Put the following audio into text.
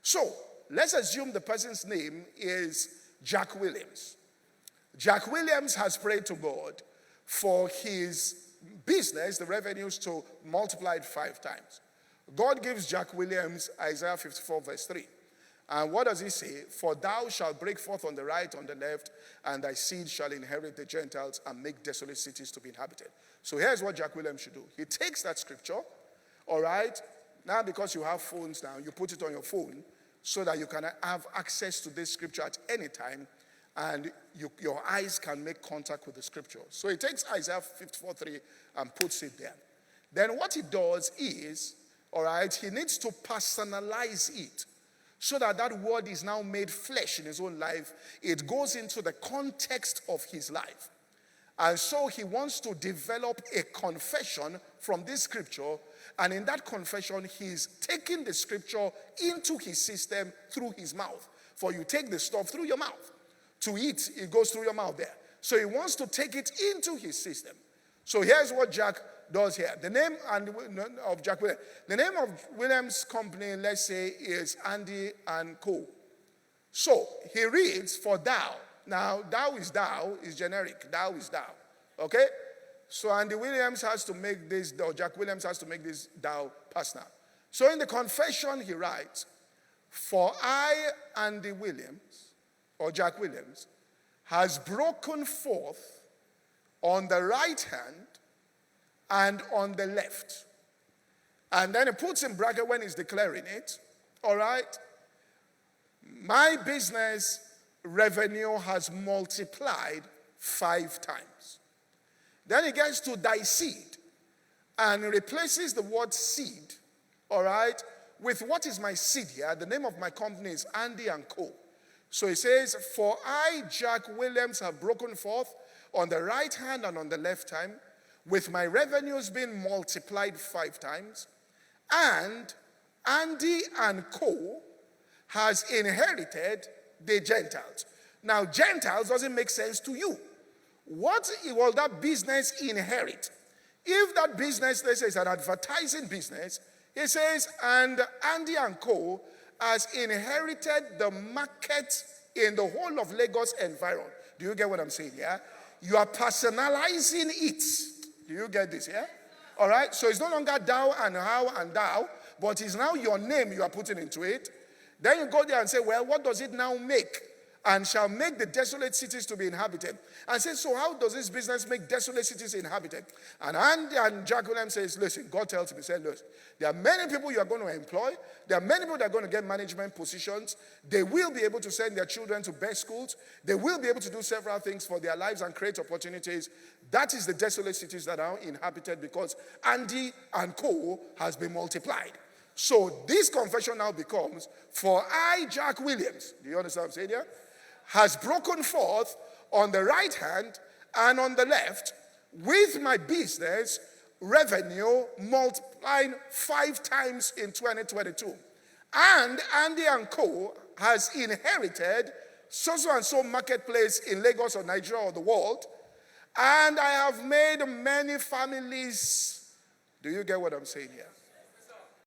So, let's assume the person's name is Jack Williams. Jack Williams has prayed to God for his business, the revenues, to multiply it 5 times. God gives Jack Williams Isaiah 54 verse 3. And what does he say? For thou shalt break forth on the right, on the left, and thy seed shall inherit the Gentiles and make desolate cities to be inhabited. So here's what Jack Williams should do. He takes that scripture, all right? Now because you have phones now, you put it on your phone so that you can have access to this scripture at any time, and your eyes can make contact with the scripture. So he takes Isaiah 54:3 and puts it there. Then what he does is, all right, he needs to personalize it so that that word is now made flesh in his own life. It goes into the context of his life. And so he wants to develop a confession from this scripture, and in that confession, he's taking the scripture into his system through his mouth. For you take the stuff through your mouth. To eat, it goes through your mouth there. So he wants to take it into his system. So here's what Jack does here. The name of Jack Williams. The name of Williams' company, let's say, is Andy and Co. So he reads, for thou. Now, thou is generic. Thou is thou. Okay? So Andy Williams has to make this, or Jack Williams has to make this thou personal. So in the confession he writes, for I, Andy Williams, or Jack Williams, has broken forth on the right hand and on the left. And then he puts in bracket when he's declaring it, all right? My business revenue has multiplied 5 times. Then he gets to thy seed and replaces the word seed, all right, with what is my seed here? The name of my company is Andy and Co. So he says, for I, Jack Williams, have broken forth on the right hand and on the left hand, with my revenues being multiplied 5 times, and Andy and Co. has inherited the Gentiles. Now, Gentiles doesn't make sense to you. What will that business inherit? If that business, let's say, is an advertising business, he says, and Andy and Co. has inherited the market in the whole of Lagos environment. Do you get what I'm saying here? You are personalizing it. Do you get this here? All right? So it's no longer thou and how and thou, but it's now your name you are putting into it. Then you go there and say, well, what does it now make? And shall make the desolate cities to be inhabited. And say, so how does this business make desolate cities inhabited? And Andy and Jack Williams says, listen, God tells me, say, listen, there are many people you are going to employ. There are many people that are going to get management positions. They will be able to send their children to best schools. They will be able to do several things for their lives and create opportunities. That is the desolate cities that are inhabited because Andy and Co. has been multiplied. So this confession now becomes, for I, Jack Williams, do you understand what I'm saying here? Has broken forth on the right hand and on the left with my business revenue multiplying 5 times in 2022. And Andy and Co. has inherited so and so marketplace in Lagos or Nigeria or the world. And I have made many families. Do you get what I'm saying here?